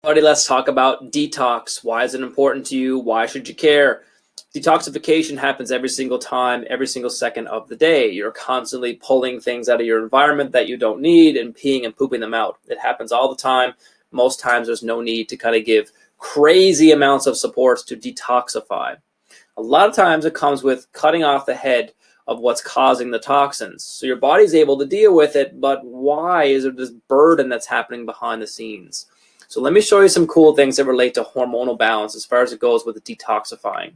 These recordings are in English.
Buddy, let's talk about detox. Why is it important to you? Why should you care? Detoxification happens every single time, every single second of the day. You're constantly pulling things out of your environment that you don't need and peeing and pooping them out. It happens all the time. Most times there's no need to kind of give crazy amounts of supports to detoxify. A lot of times it comes with cutting off the head of what's causing the toxins. So your body's able to deal with it, but why is there this burden that's happening behind the scenes? So let me show you some cool things that relate to hormonal balance as far as it goes with detoxifying.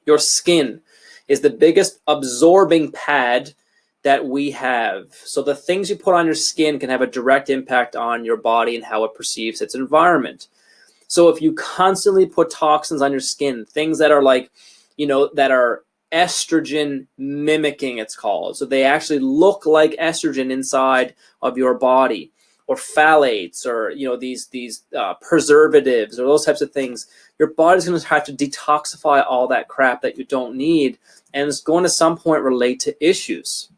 Your skin is the biggest absorbing pad that we have. So the things you put on your skin can have a direct impact on your body and how it perceives its environment. So if you constantly put toxins on your skin, things that are like, that are estrogen mimicking, it's called. So they actually look like estrogen inside of your body, or phthalates, or these preservatives, or those types of things. Your body's going to have to detoxify all that crap that you don't need, and it's going to some point relate to issues.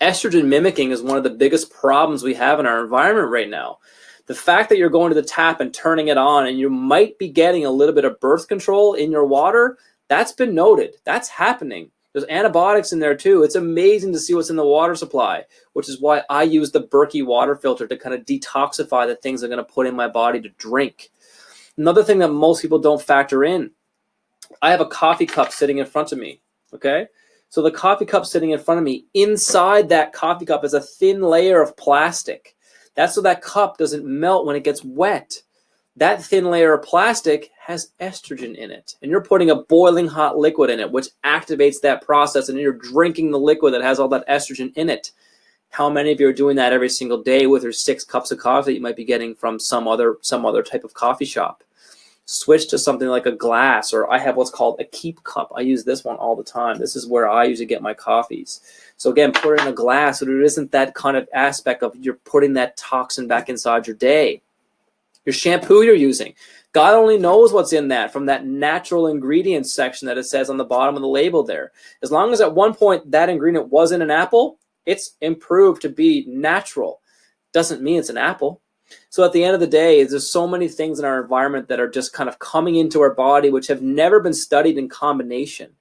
Estrogen mimicking is one of the biggest problems we have in our environment right now. The fact that you're going to the tap and turning it on and you might be getting a little bit of birth control in your water, that's been noted. That's happening. There's antibiotics in there too. It's amazing to see what's in the water supply, which is why I use the Berkey water filter to kind of detoxify the things I'm going to put in my body to drink. Another thing that most people don't factor in, I have a coffee cup sitting in front of me, okay? So the coffee cup sitting in front of me, inside that coffee cup is a thin layer of plastic. That's so that cup doesn't melt when it gets wet. That thin layer of plastic has estrogen in it, and you're putting a boiling hot liquid in it, which activates that process, and you're drinking the liquid that has all that estrogen in it. How many of you are doing that every single day with your 6 cups of coffee that you might be getting from some other type of coffee shop? Switch to something like a glass, or I have what's called a keep cup. I use this one all the time. This is where I usually get my coffees. So again, put it in a glass so there isn't that kind of aspect of you're putting that toxin back inside your day. Your shampoo you're using, God only knows what's in that from that natural ingredients section that it says on the bottom of the label there. As long as at one point that ingredient was in an apple, it's improved to be natural. Doesn't mean it's an apple. So at the end of the day, there's so many things in our environment that are just kind of coming into our body which have never been studied in combination.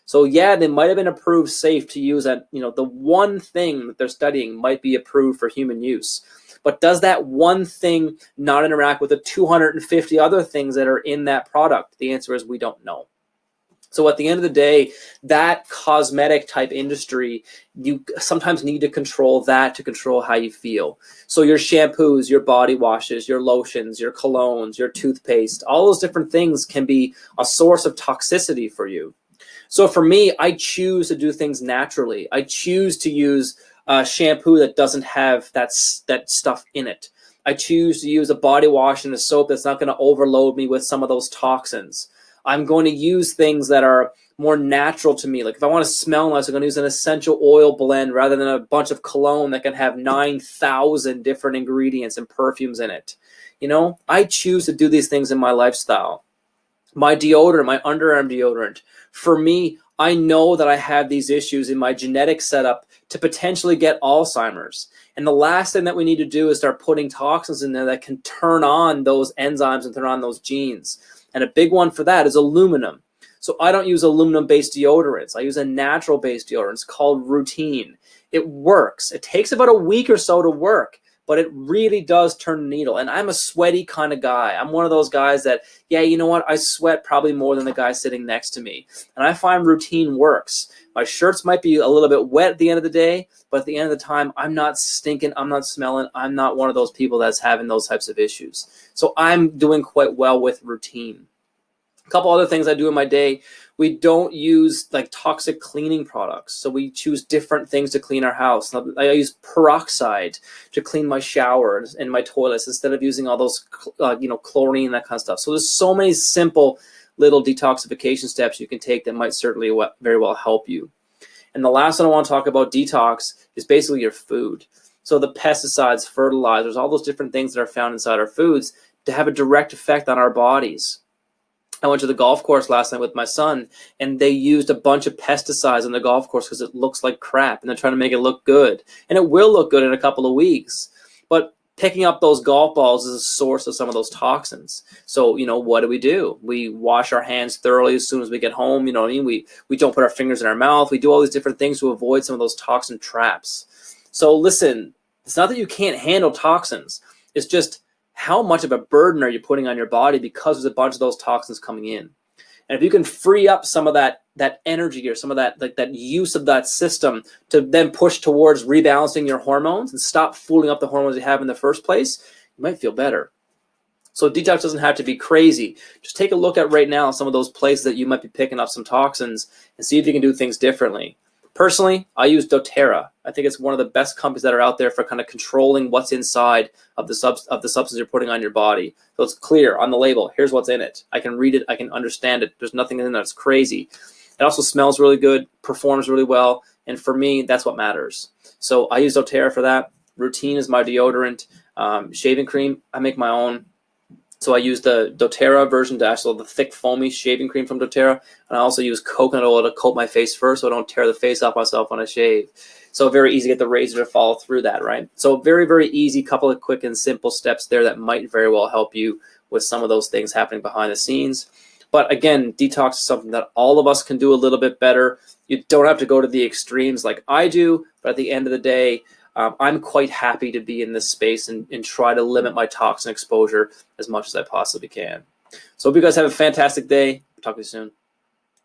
So yeah, they might have been approved safe to use at, the one thing that they're studying might be approved for human use. But does that one thing not interact with the 250 other things that are in that product? The answer is we don't know. So at the end of the day, that cosmetic type industry, you sometimes need to control that to control how you feel. So your shampoos, your body washes, your lotions, your colognes, your toothpaste, all those different things can be a source of toxicity for you. So for me, I choose to do things naturally. I choose to use shampoo that doesn't have that stuff in it. I choose to use a body wash and a soap that's not going to overload me with some of those toxins. I'm going to use things that are more natural to me. Like if I want to smell nice, I'm going to use an essential oil blend rather than a bunch of cologne that can have 9,000 different ingredients and perfumes in it. I choose to do these things in my lifestyle. My deodorant, my underarm deodorant, for me, I know that I have these issues in my genetic setup to potentially get Alzheimer's. And the last thing that we need to do is start putting toxins in there that can turn on those enzymes and turn on those genes. And a big one for that is aluminum. So I don't use aluminum-based deodorants. I use a natural-based deodorant. It's called Routine. It works. It takes about a week or so to work, but it really does turn the needle. And I'm a sweaty kind of guy. I'm one of those guys that, yeah, you know what? I sweat probably more than the guy sitting next to me. And I find Routine works. My shirts might be a little bit wet at the end of the day, but at the end of the time, I'm not stinking, I'm not smelling, I'm not one of those people that's having those types of issues. So I'm doing quite well with Routine. A couple other things I do in my day. We don't use like toxic cleaning products. So we choose different things to clean our house. I use peroxide to clean my shower and my toilets instead of using all those, chlorine, that kind of stuff. So there's so many simple little detoxification steps you can take that might certainly very well help you. And the last one I want to talk about detox is basically your food. So the pesticides, fertilizers, all those different things that are found inside our foods to have a direct effect on our bodies. I went to the golf course last night with my son, and they used a bunch of pesticides on the golf course because it looks like crap, and they're trying to make it look good. And it will look good in a couple of weeks. But Picking up those golf balls is a source of some of those toxins. So, what do? We wash our hands thoroughly as soon as we get home. You know what I mean? We don't put our fingers in our mouth. We do all these different things to avoid some of those toxin traps. So listen, it's not that you can't handle toxins. It's just how much of a burden are you putting on your body because there's a bunch of those toxins coming in. And if you can free up some of that energy or some of that that use of that system to then push towards rebalancing your hormones and stop fooling up the hormones you have in the first place, you might feel better. So detox doesn't have to be crazy. Just take a look at right now some of those places that you might be picking up some toxins and see if you can do things differently. Personally, I use doTERRA. I think it's one of the best companies that are out there for kind of controlling what's inside of the substance you're putting on your body. So it's clear on the label. Here's what's in it. I can read it. I can understand it. There's nothing in it that's crazy. It also smells really good, performs really well, and for me, that's what matters. So I use doTERRA for that. Routine is my deodorant. Shaving cream, I make my own. So I use the doTERRA version, the thick foamy shaving cream from doTERRA, and I also use coconut oil to coat my face first so I don't tear the face off myself when I shave. So very easy to get the razor to follow through that, right? So very, very easy, couple of quick and simple steps there that might very well help you with some of those things happening behind the scenes. But again, detox is something that all of us can do a little bit better. You don't have to go to the extremes like I do, but at the end of the day, I'm quite happy to be in this space and try to limit my toxin exposure as much as I possibly can. So hope you guys have a fantastic day. Talk to you soon.